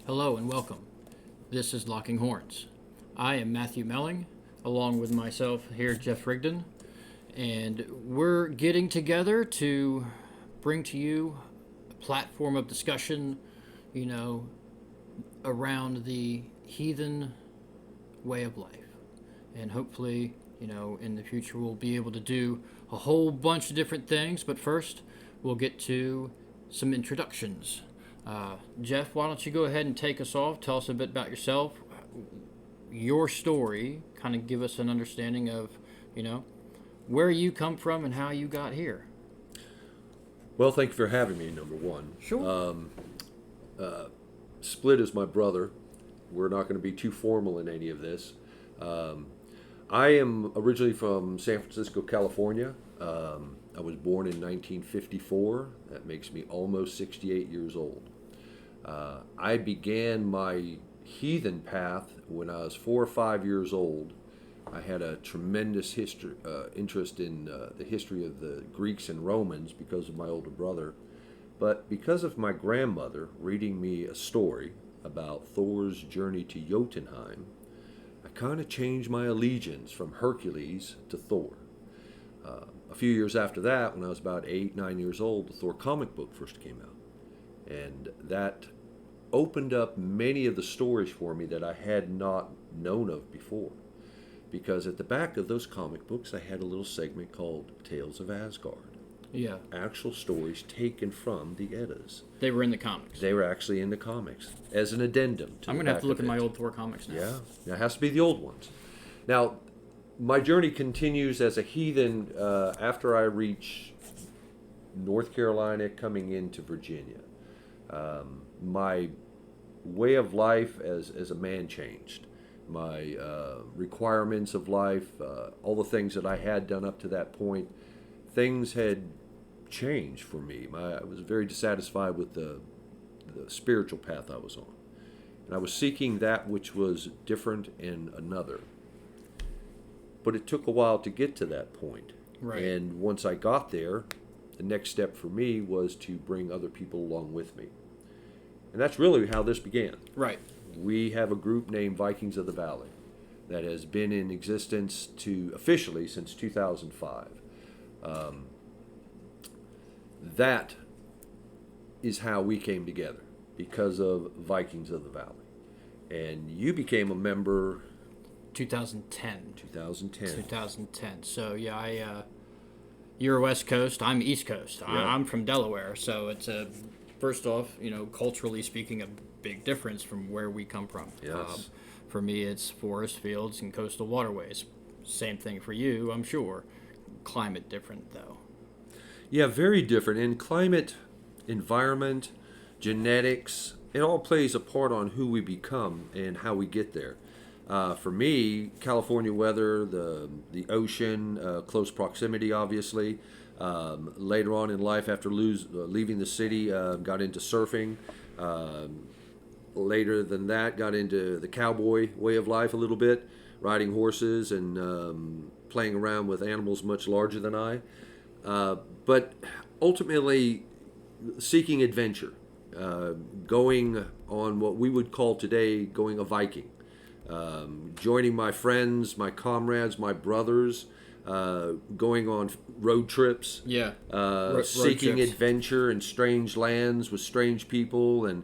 Hello and welcome. This is Locking Horns. I am Matthew Melling, along with myself here, Jeff Rigdon, and we're getting together to bring to you a platform of discussion, you know, around the heathen way of life. And hopefully, in the future we'll be able to do a whole bunch of different things, but first we'll get to some introductions. Jeff, why don't you go ahead and take us off? Tell us a bit about yourself, your story, kind of give us an understanding of, where you come from and how you got here. Well, thank you for having me, number one. Sure. Split is my brother. We're not going to be too formal in any of this. I am originally from San Francisco, California. I was born in 1954. That makes me almost 68 years old. I began my heathen path when I was 4 or 5 years old. I had a tremendous interest in the history of the Greeks and Romans because of my older brother. But because of my grandmother reading me a story about Thor's journey to Jotunheim, I kind of changed my allegiance from Hercules to Thor. A few years after that, when I was about 8, 9 years old, the Thor comic book first came out. And that opened up many of the stories for me that I had not known of before. Because at the back of those comic books, I had a little segment called Tales of Asgard. Yeah. Actual stories taken from the Eddas. They were in the comics. They were actually in the comics as an addendum to I'm going to have to look at my old Thor comics now. Yeah, it has to be the old ones. Now, my journey continues as a heathen after I reach North Carolina coming into Virginia. My way of life as a man changed. My requirements of life, all the things that I had done up to that point, things had changed for me. I was very dissatisfied with the spiritual path I was on. And I was seeking that which was different in another. But it took a while to get to that point. Right. And once I got there, the next step for me was to bring other people along with me. And that's really how this began. Right. We have a group named Vikings of the Valley that has been in existence officially since 2005. That is how we came together, because of Vikings of the Valley. And you became a member 2010. 2010. 2010. So, yeah, you're West Coast. I'm East Coast. Yeah. I'm from Delaware. So it's first off, culturally speaking, a big difference from where we come from. Yes. For me, it's forest, fields, and coastal waterways. Same thing for you, I'm sure. Climate different, though. Yeah, very different. In climate, environment, genetics, it all plays a part on who we become and how we get there. For me, California weather, the ocean, close proximity, obviously. Later on in life, after leaving the city, got into surfing. Later than that, got into the cowboy way of life a little bit, riding horses and playing around with animals much larger than I. But ultimately, seeking adventure, going on what we would call today going a Viking. Joining my friends, my comrades, my brothers, going on road trips, seeking trips. adventure in strange lands with strange people, and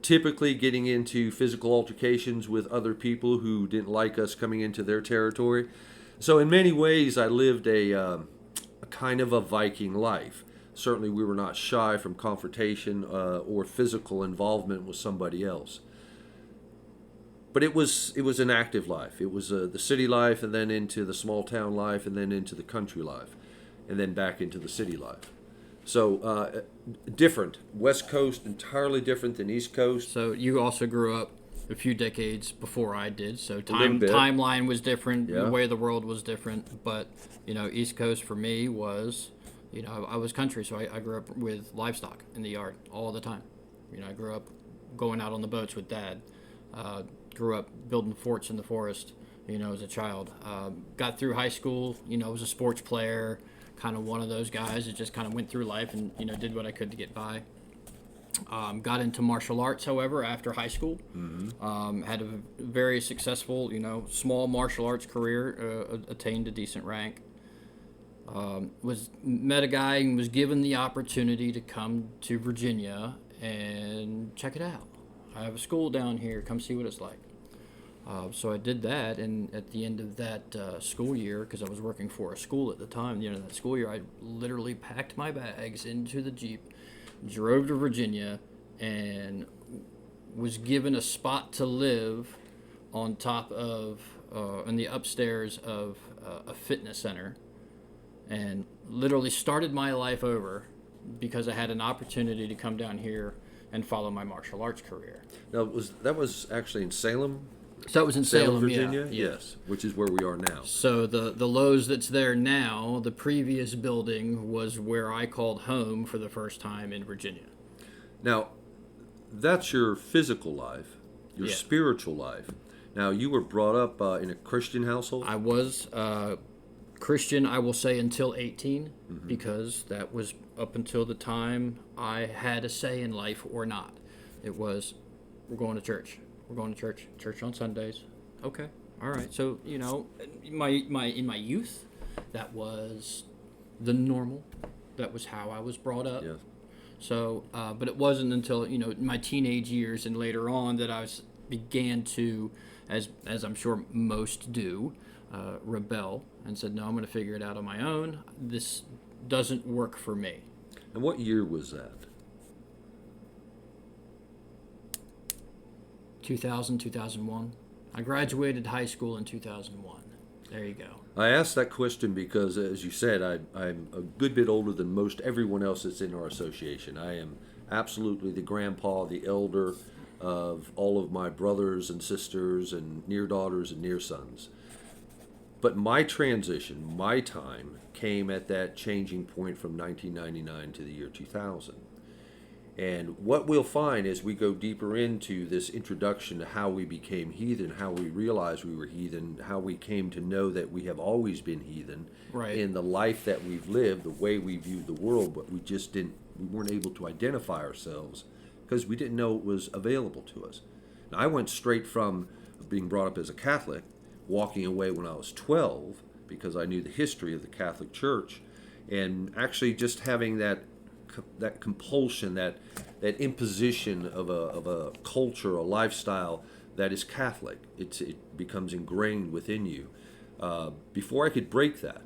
typically getting into physical altercations with other people who didn't like us coming into their territory. So in many ways, I lived a kind of a Viking life. Certainly, we were not shy from confrontation or physical involvement with somebody else. But it was an active life. It was the city life, and then into the small town life, and then into the country life, and then back into the city life. So different. West Coast entirely different than East Coast. So you also grew up a few decades before I did. So little bit. timeline was different. Yeah. The way of the world was different. But East Coast for me was, I was country, so I grew up with livestock in the yard all the time. I grew up going out on the boats with Dad. Grew up building forts in the forest, as a child. Got through high school, was a sports player, kind of one of those guys that just kind of went through life and, did what I could to get by. Got into martial arts, however, after high school. Had a very successful, small martial arts career. Attained a decent rank. Was met a guy and was given the opportunity to come to Virginia and check it out. I have a school down here. Come see what it's like. So I did that, and at the end of that school year, because I was working for a school at the time, the end of that school year, I literally packed my bags into the Jeep, drove to Virginia, and was given a spot to live on top of, in the upstairs of a fitness center, and literally started my life over because I had an opportunity to come down here and follow my martial arts career. Now, that was actually in Salem? So that was in Salem, Virginia? yeah. Yes, which is where we are now. So the Lowe's that's there now, the previous building was where I called home for the first time in Virginia. Now, that's your physical life, your Yeah. spiritual life. Now, you were brought up in a Christian household? I was Christian, I will say, until 18, because that was up until the time I had a say in life or not. It was, we're going to church. We're going to church on Sundays. Okay, all right. So, in my youth, that was the normal. That was how I was brought up. Yes. So, but it wasn't until my teenage years and later on that began to, as I'm sure most do, rebel and said, no, I'm going to figure it out on my own. This doesn't work for me. And what year was that? 2000, 2001. I graduated high school in 2001. There you go. I asked that question because, as you said, I'm a good bit older than most everyone else that's in our association. I am absolutely the grandpa, the elder of all of my brothers and sisters and near daughters and near sons. But my transition, my time, came at that changing point from 1999 to the year 2000. And what we'll find as we go deeper into this introduction to how we became heathen, how we realized we were heathen, how we came to know that we have always been heathen, Right. in the life that we've lived, the way we viewed the world, but we weren't able to identify ourselves because we didn't know it was available to us. Now, I went straight from being brought up as a Catholic, walking away when I was 12 because I knew the history of the Catholic Church, and actually just having that compulsion, that imposition of a culture, a lifestyle that is Catholic. It becomes ingrained within you. Before I could break that,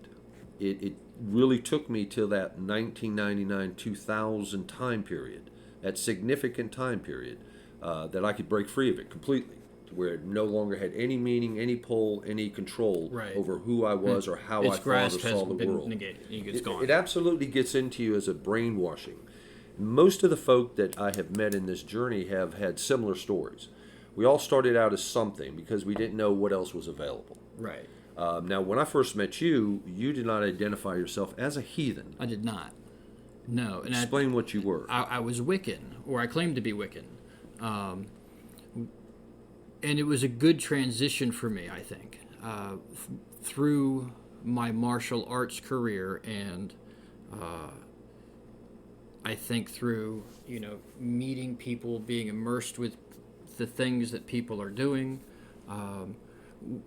it really took me till that 1999-2000 time period, that significant time period, that I could break free of it completely, to where it no longer had any meaning, any pull, any control Right. over who I was or how Its I thought or grasp saw has the been world. negated. It's gone. It absolutely gets into you as a brainwashing. Most of the folk that I have met in this journey have had similar stories. We all started out as something because we didn't know what else was available. Right. Now, when I first met you, you did not identify yourself as a heathen. I did not. No. And Explain what you were. I was Wiccan, or I claimed to be Wiccan. And it was a good transition for me, I think, through my martial arts career, and I think through meeting people, being immersed with the things that people are doing.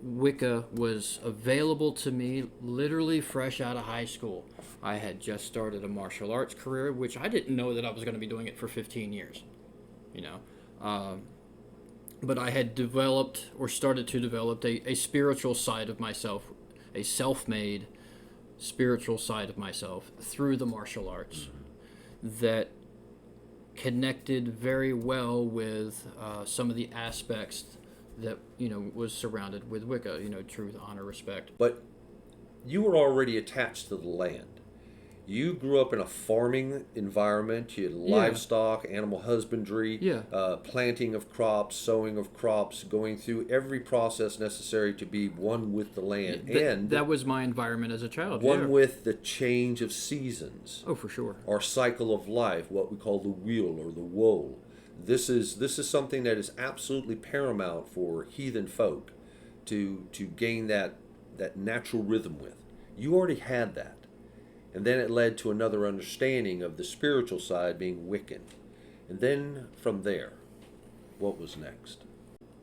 Wicca was available to me literally fresh out of high school. I had just started a martial arts career, which I didn't know that I was going to be doing it for 15 years. But I had developed or started to develop a spiritual side of myself, a self-made spiritual side of myself through the martial arts that connected very well with some of the aspects that was surrounded with Wicca, truth, honor, respect. But you were already attached to the land. You grew up in a farming environment. You had livestock, animal husbandry, planting of crops, sowing of crops, going through every process necessary to be one with the land. And that was my environment as a child. one with the change of seasons. Oh, for sure. Our cycle of life, what we call the wheel or the woe. This is something that is absolutely paramount for heathen folk to gain that natural rhythm with. You already had that. And then it led to another understanding of the spiritual side being Wiccan. And then from there, what was next?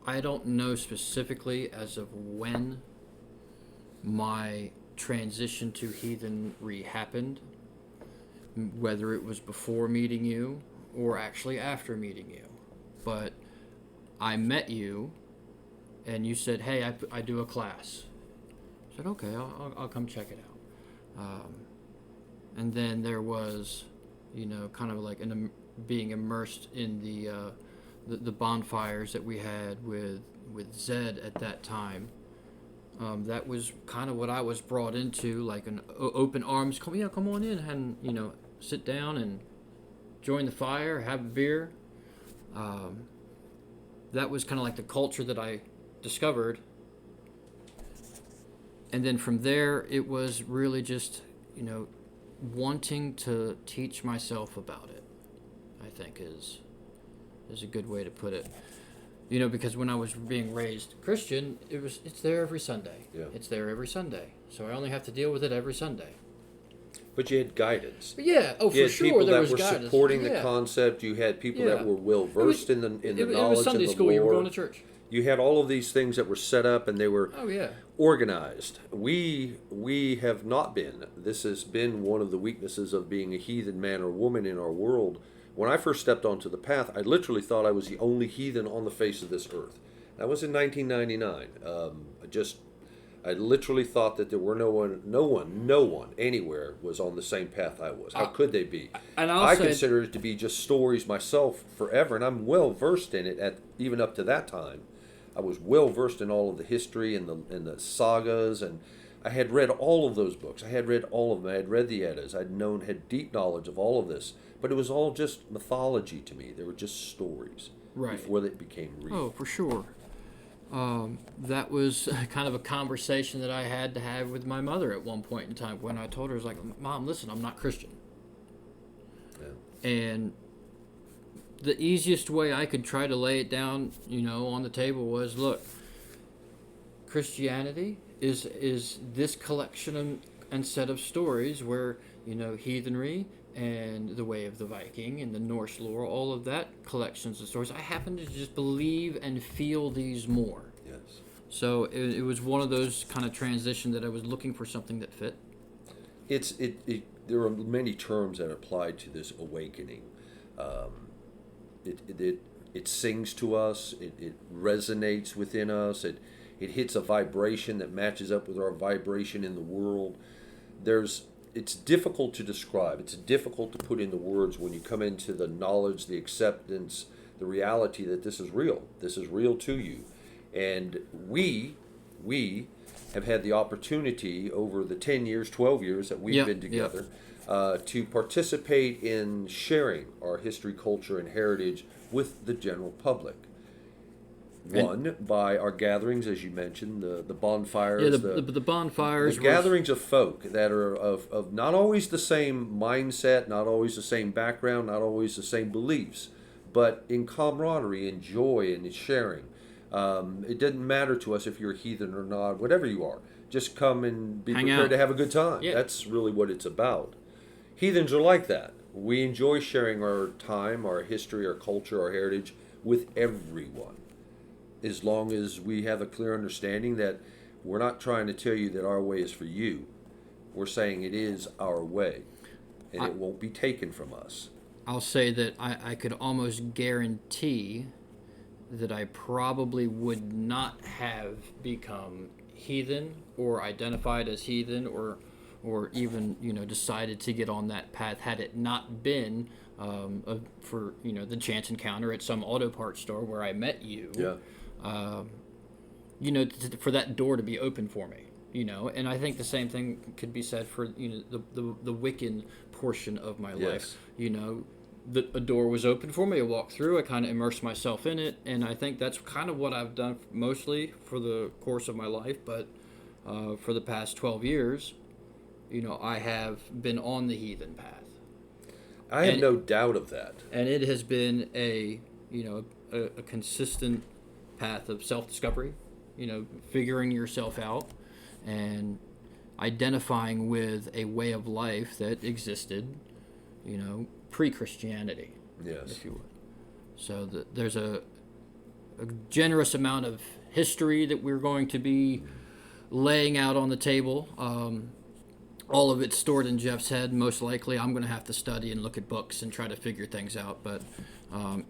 I don't know specifically as of when my transition to heathenry happened, whether it was before meeting you or actually after meeting you. But I met you, and you said, "Hey, I do a class." I said, "Okay, I'll come check it out." And then there was, kind of like being immersed in the bonfires that we had with Zed at that time. That was kind of what I was brought into, like an open arms. Come on in and sit down and join the fire, have a beer. That was kind of like the culture that I discovered. And then from there, it was really just, wanting to teach myself about it, I think is a good way to put it. Because when I was being raised Christian, it's there every Sunday. Yeah. It's there every Sunday. So I only have to deal with it every Sunday. But you had guidance. But yeah, You for had sure people there that was were guidance. supporting the Yeah. concept. You had people Yeah. that were well versed in the It knowledge was Sunday and the school. lore. You were going to church. You had all of these things that were set up and they were Oh yeah. organized. We have not been. This has been one of the weaknesses of being a heathen man or woman in our world. When I first stepped onto the path, I literally thought I was the only heathen on the face of this earth. That was in 1999. I literally thought that there were no one anywhere was on the same path I was. How could they be? And I consider it to be just stories myself forever, and I'm well versed in it. Even up to that time, I was well versed in all of the history and the sagas, and I had read all of those books. I had read all of them. I had read the Eddas. Had deep knowledge of all of this, but it was all just mythology to me. They were just stories before they became real. Oh, for sure. That was kind of a conversation that I had to have with my mother at one point in time when I told her, I was like, "Mom, listen, I'm not Christian." Yeah. And the easiest way I could try to lay it down, on the table was, look, Christianity is this collection and set of stories where, heathenry and the way of the Viking and the Norse lore, all of that collections of stories. I happen to just believe and feel these more. Yes. So it was one of those kind of transition that I was looking for something that fit. There are many terms that apply to this awakening. It sings to us. It resonates within us. It hits a vibration that matches up with our vibration in the world. It's difficult to describe. It's difficult to put into words when you come into the knowledge, the acceptance, the reality that this is real. This is real to you. And we have had the opportunity over the 10 years, 12 years that we've been together to participate in sharing our history, culture, and heritage with the general public. One, by our gatherings, as you mentioned, the bonfires. Yeah, the bonfires. The gatherings of folk that are of not always the same mindset, not always the same background, not always the same beliefs, but in camaraderie and joy and in sharing. It doesn't matter to us if you're a heathen or not, whatever you are. Just come and be prepared to have a good time. Yeah. That's really what it's about. Heathens are like that. We enjoy sharing our time, our history, our culture, our heritage with everyone, as long as we have a clear understanding that we're not trying to tell you that our way is for you. We're saying it is our way, and it won't be taken from us. I'll say that I could almost guarantee that I probably would not have become heathen or identified as heathen or even decided to get on that path had it not been for the chance encounter at some auto parts store where I met you. Yeah. For that door to be open for me, and I think the same thing could be said for the Wiccan portion of my life. A door was open for me. I walked through. I kind of immersed myself in it, and I think that's kind of what I've done mostly for the course of my life. But for the past 12 years, I have been on the heathen path. I have no doubt of that. And it has been a consistent path of self-discovery, figuring yourself out and identifying with a way of life that existed, pre-Christianity. Yes. if you would. So there's a generous amount of history that we're going to be laying out on the table. All of it's stored in Jeff's head. Most likely, I'm going to have to study and look at books and try to figure things out. But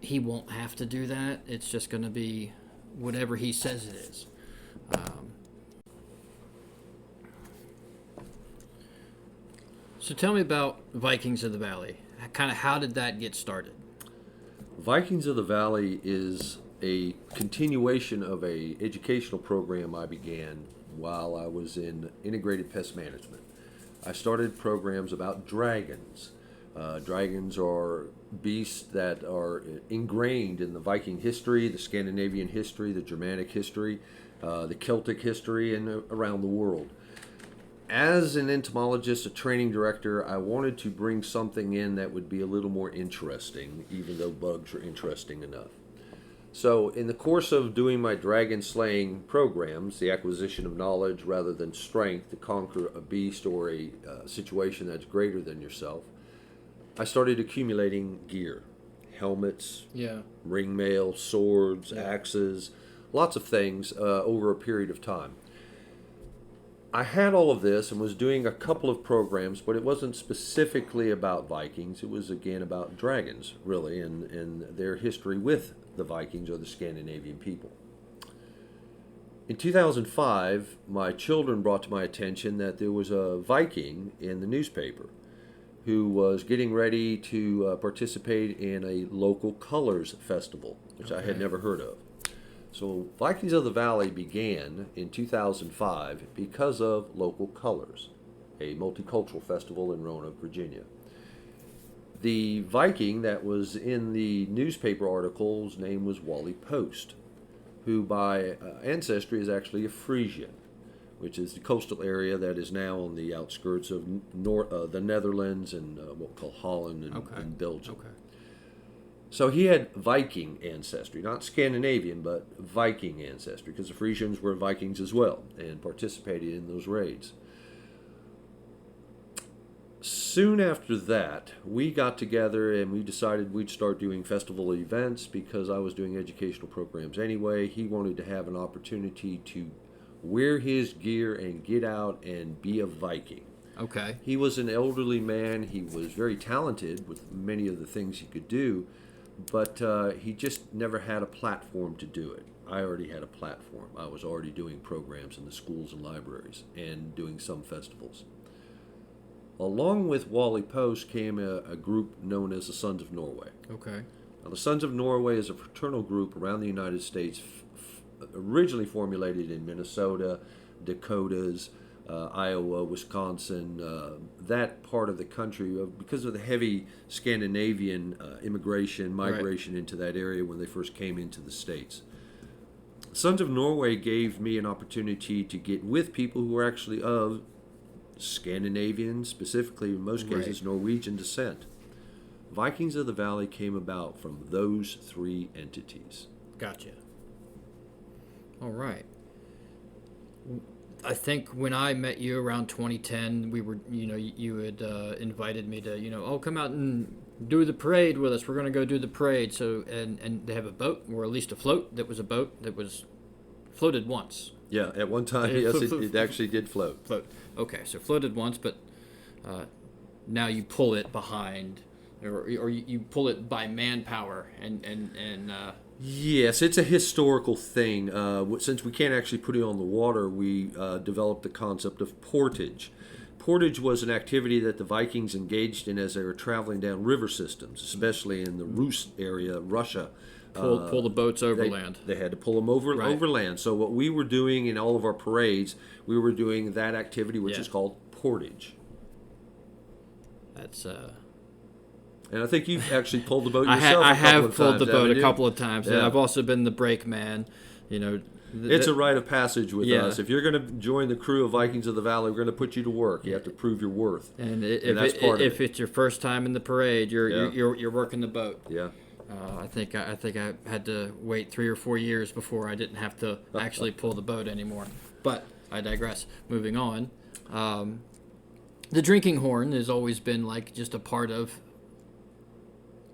he won't have to do that. It's just going to be whatever he says it is. So tell me about Vikings of the Valley. Kind of how did that get started? Vikings of the Valley is a continuation of a educational program I began while I was in integrated pest management. I started programs about dragons. Dragons are beasts that are ingrained in the Viking history, the Scandinavian history, the Germanic history, the Celtic history, and around the world. As an entomologist, a training director, I wanted to bring something in that would be a little more interesting, even though bugs are interesting enough. So, in the course of doing my dragon slaying programs, the acquisition of knowledge rather than strength to conquer a beast or a situation that's greater than yourself, I started accumulating gear, helmets, ring mail, swords, axes, lots of things over a period of time. I had all of this and was doing a couple of programs, but it wasn't specifically about Vikings. It was, again, about dragons, really, and their history with the Vikings or the Scandinavian people. In 2005, my children brought to my attention that there was a Viking in the newspaper who was getting ready to participate in a local colors festival, which I had never heard of. So Vikings of the Valley began in 2005 because of local colors, a multicultural festival in Roanoke, Virginia. The Viking that was in the newspaper article's name was Wally Post, who by ancestry is actually a Frisian, which is the coastal area that is now on the outskirts of the Netherlands and what we call Holland and Belgium. Okay. So he had Viking ancestry, not Scandinavian, but Viking ancestry, because the Frisians were Vikings as well and participated in those raids. Soon after that, we got together and we decided we'd start doing festival events because I was doing educational programs anyway. He wanted to have an opportunity to wear his gear and get out and be a Viking. Okay. He was an elderly man. He was very talented with many of the things he could do, but he just never had a platform to do it. I already had a platform. I was already doing programs in the schools and libraries and doing some festivals. Along with Wally Post came a group known as the Sons of Norway. Okay. Now, the Sons of Norway is a fraternal group around the United States, originally formulated in Minnesota, Dakotas, Iowa, Wisconsin, that part of the country, because of the heavy Scandinavian migration into that area when they first came into the States. Sons of Norway gave me an opportunity to get with people who were actually of Scandinavian, specifically in most cases Norwegian descent. Vikings of the Valley came about from those three entities. Gotcha. All right. I think when I met you around 2010, we were, you had invited me to, come out and do the parade with us. We're going to go do the parade. So, and they have a boat, or at least a float that was a boat that was floated once. Yeah, at one time, yes, it actually did float. Okay, so floated once, but now you pull it behind, or you pull it by manpower, and Yes, it's a historical thing. Since we can't actually put it on the water, we developed the concept of portage. Portage was an activity that the Vikings engaged in as they were traveling down river systems, especially in the Rus area, Russia. pull the boats overland. They had to pull them overland. So what we were doing in all of our parades, we were doing that activity, which is called portage. That's And I think you've actually pulled the boat yourself. I have pulled the boat a couple of times. Yeah. And I've also been the brakeman. It's a rite of passage with us. If you're going to join the crew of Vikings of the Valley, we're going to put you to work. You have to prove your worth. And if it's your first time in the parade, you're working the boat. Yeah. I think I had to wait 3 or 4 years before I didn't have to actually pull the boat anymore. But I digress. Moving on. The drinking horn has always been like just a part of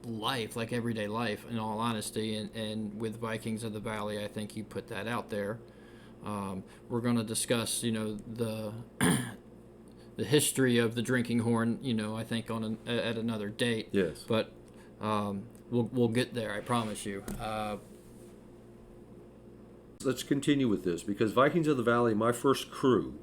life, like everyday life, in all honesty. And with Vikings of the Valley, I think you put that out there. We're going to discuss, the history of the drinking horn, I think at another date. Yes. But we'll get there, I promise you. Let's continue with this, because Vikings of the Valley, my first crew,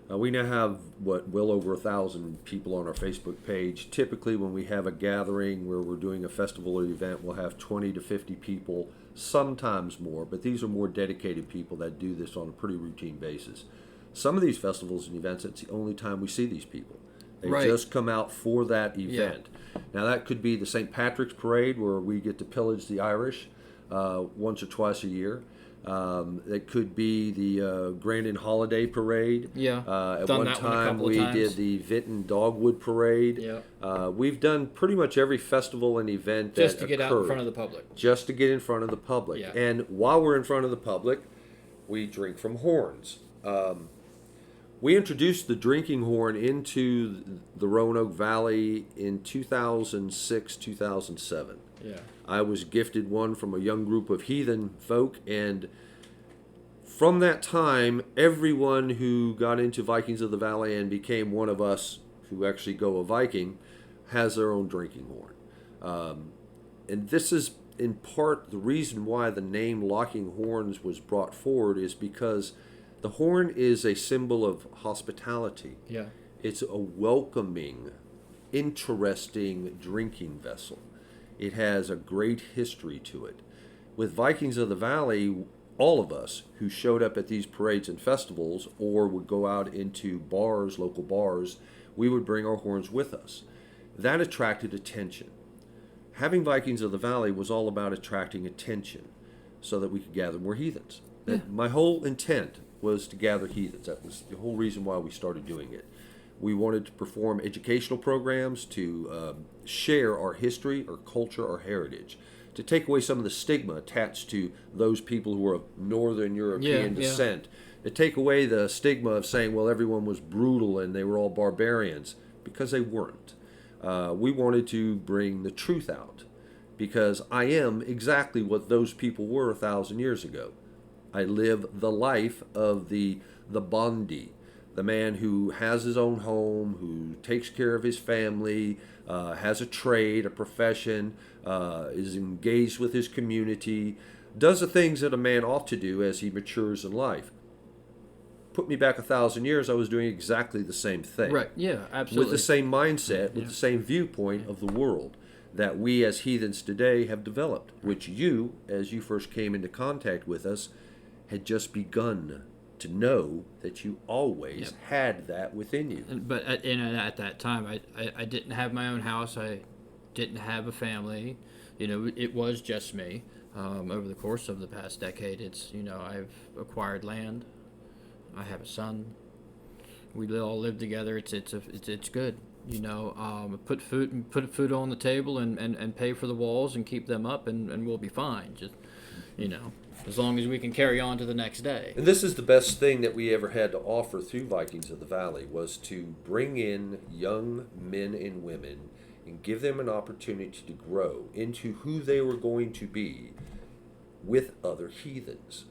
we now have, well over 1,000 people on our Facebook page. Typically, when we have a gathering where we're doing a festival or event, we'll have 20 to 50 people, sometimes more, but these are more dedicated people that do this on a pretty routine basis. Some of these festivals and events, it's the only time we see these people. They Right. just come out for that event. Now, that could be the St. Patrick's Parade, where we get to pillage the Irish once or twice a year. It could be the Grandin Holiday Parade. Yeah, At done one that one a time, couple of we times. did the Vinton Dogwood Parade. Yeah. We've done pretty much every festival and event Just that to get out in occurred, front of the public. just to get in front of the public. Yeah. And while we're in front of the public, we drink from horns. We introduced the drinking horn into the Roanoke Valley in 2006, 2007. Yeah. I was gifted one from a young group of heathen folk, and from that time, everyone who got into Vikings of the Valley and became one of us who actually go a Viking has their own drinking horn. And this is in part the reason why the name Locking Horns was brought forward, is because the horn is a symbol of hospitality. Yeah. It's a welcoming, interesting drinking vessel. It has a great history to it. With Vikings of the Valley, all of us who showed up at these parades and festivals, or would go out into bars, local bars, we would bring our horns with us. That attracted attention. Having Vikings of the Valley was all about attracting attention so that we could gather more heathens. Yeah. My whole intent was to gather heathens. That was the whole reason why we started doing it. We wanted to perform educational programs to share our history, our culture, our heritage, to take away some of the stigma attached to those people who are of Northern European descent, to take away the stigma of saying, well, everyone was brutal and they were all barbarians, because they weren't. We wanted to bring the truth out, because I am exactly what those people were 1,000 years ago. I live the life of the Bondi, the man who has his own home, who takes care of his family, has a trade, a profession, is engaged with his community, does the things that a man ought to do as he matures in life. Put me back 1,000 years, I was doing exactly the same thing. Right. Yeah. Absolutely. With the same mindset, with the same viewpoint of the world that we as heathens today have developed, which you, as you first came into contact with us, had just begun to know that you always had that within you. But at that time, I didn't have my own house. I didn't have a family. It was just me. Over the course of the past decade, I've acquired land. I have a son. We all live together. It's good. Put food on the table and pay for the walls and keep them up, and we'll be fine. Just as long as we can carry on to the next day. And this is the best thing that we ever had to offer through Vikings of the Valley, was to bring in young men and women and give them an opportunity to grow into who they were going to be with other heathens.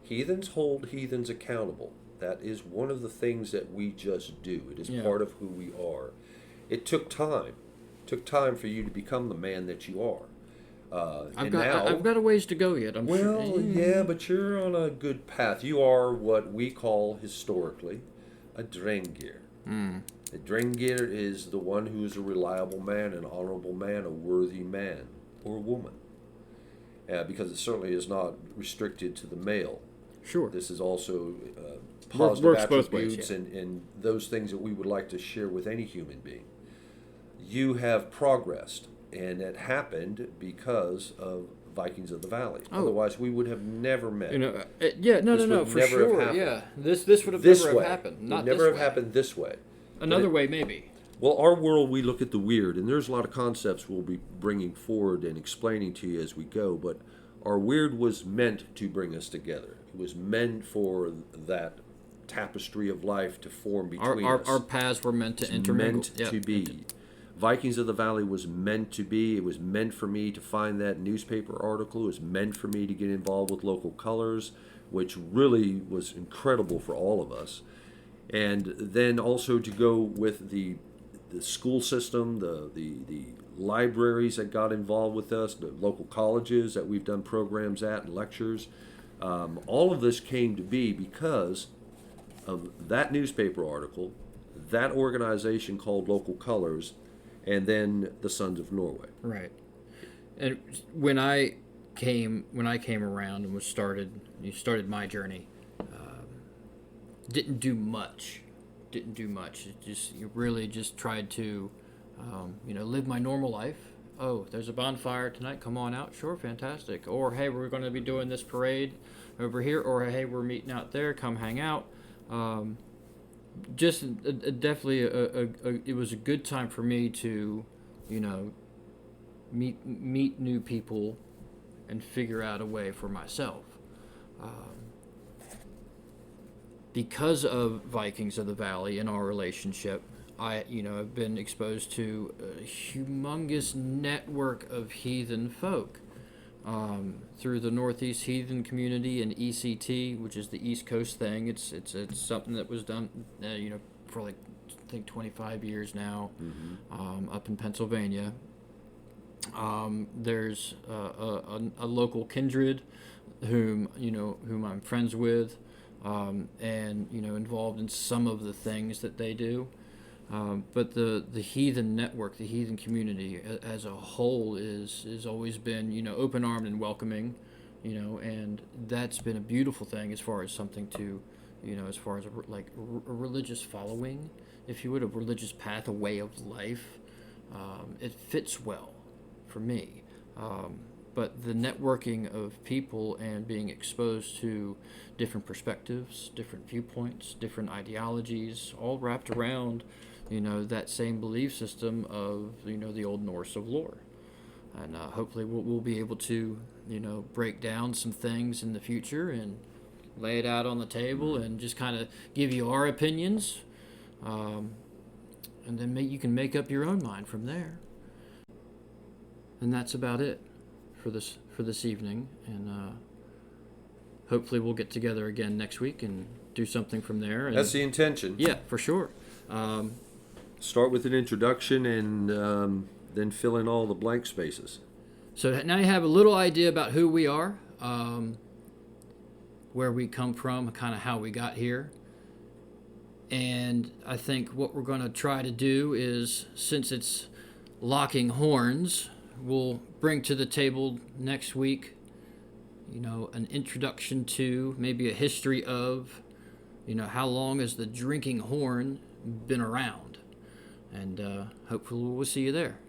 Heathens hold heathens accountable. That is one of the things that we just do. It is part of who we are. It took time. It took time for you to become the man that you are. I've got a ways to go yet. I'm sure. Well, yeah, but you're on a good path. You are what we call historically a drengir. A drengir is the one who is a reliable man, an honorable man, a worthy man or woman. Because it certainly is not restricted to the male. Sure. This is also positive Works both ways, attributes and those things that we would like to share with any human being. You have progressed. And it happened because of Vikings of the Valley. Oh. Otherwise, we would have never met. No, for would never sure. have happened. Yeah, this would have This never way. have happened. Would Not never this have way. happened this way. Another way, maybe. Well, our world, we look at the weird, and there's a lot of concepts we'll be bringing forward and explaining to you as we go, but our weird was meant to bring us together. It was meant for that tapestry of life to form between us. Our paths were meant to intermingle. Meant to be. Vikings of the Valley was meant to be. It was meant for me to find that newspaper article. It was meant for me to get involved with local colors, which really was incredible for all of us. And then also to go with the school system, the libraries that got involved with us, the local colleges that we've done programs at and lectures. All of this came to be because of that newspaper article, that organization called Local Colors, and then the Sons of Norway. Right. And when I came around and started my journey, didn't do much. It just you really just tried to, live my normal life. Oh, there's a bonfire tonight. Come on out. Sure, fantastic. Or hey, we're going to be doing this parade over here. Or hey, we're meeting out there. Come hang out. Definitely it was a good time for me to, meet new people and figure out a way for myself. Because of Vikings of the Valley and our relationship, I've been exposed to a humongous network of heathen folk through the Northeast Heathen Community and ECT, which is the East Coast thing. It's something that was done, for like I think 25 years now, up in Pennsylvania. There's a local kindred whom I'm friends with. And involved in some of the things that they do, but the heathen network, the heathen community as a whole is always been open-armed and welcoming, and that's been a beautiful thing as far as something to, as far as a religious following, if you would, a religious path, a way of life. It fits well for me. But the networking of people and being exposed to different perspectives, different viewpoints, different ideologies, all wrapped around, that same belief system of, the Old Norse of lore. And hopefully we'll be able to, break down some things in the future and lay it out on the table and just kind of give you our opinions. And then you can make up your own mind from there. And that's about it for this evening, and hopefully we'll get together again next week and do something from there. And that's the intention. Yeah, for sure. Start with an introduction and then fill in all the blank spaces. So now you have a little idea about who we are, where we come from, kind of how we got here. And I think what we're going to try to do is, since it's locking horns, we'll bring to the table next week, an introduction to, maybe a history of, how long has the drinking horn been around. And hopefully we'll see you there.